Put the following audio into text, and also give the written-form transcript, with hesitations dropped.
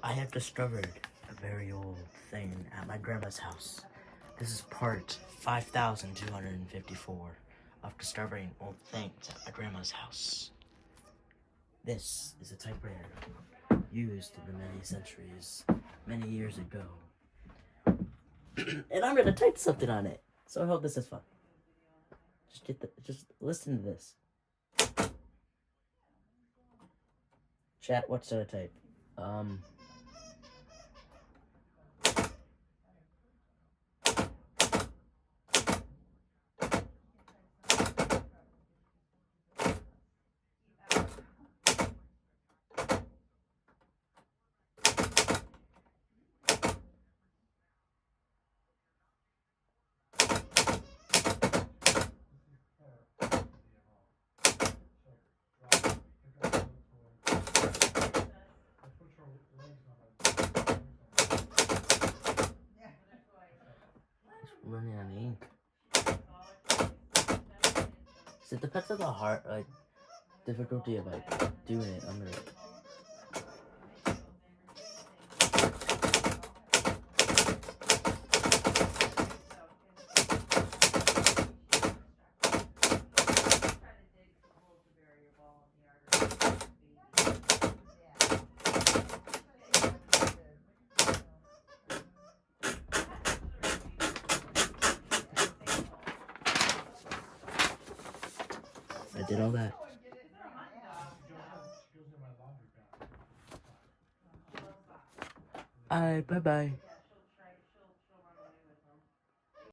I have discovered a very old thing at my grandma's house. This is part 5,254 of discovering old things at my grandma's house. This is a typewriter used in the many centuries, many years ago. And I'm gonna type something on it. So I hope this is fun. Just listen to this. Chat, what should I type? Running on ink. So it depends on the difficulty of doing it. I'm gonna. I did all that. Alright, bye-bye.